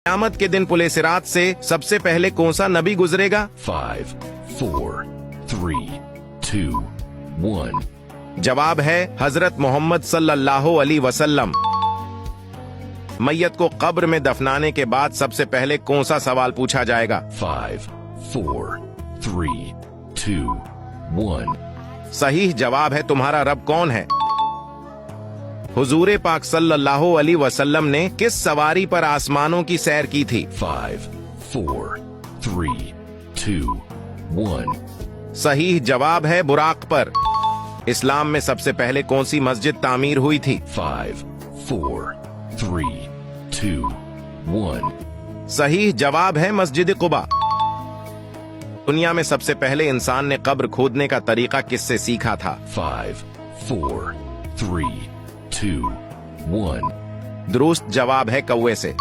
क़यामत के दिन पुले सिरात से सबसे पहले कौन सा नबी गुजरेगा? 5, 4, 3, 2, 1. जवाब है हजरत मोहम्मद सल्लल्लाहु अलैहि वसल्लम। मैयत को कब्र में दफनाने के बाद सबसे पहले कौन सा सवाल पूछा जाएगा? 5, 4, 3, 2, 1. सही जवाब है तुम्हारा रब कौन है। हुजूर पाक सल्लल्लाहु अलैहि वसल्लम ने किस सवारी पर आसमानों की सैर की थी? 5, 4, 3, 2, 1. सही जवाब है बुराक पर। इस्लाम में सबसे पहले कौन सी मस्जिद तामीर हुई थी? 5, 4, 3, 2, 1. सही जवाब है मस्जिद कुबा। दुनिया में सबसे पहले इंसान ने कब्र खोदने का तरीका किससे सीखा था? 5, 4, 3, 2, 1. दुरुस्त जवाब है कौवे से।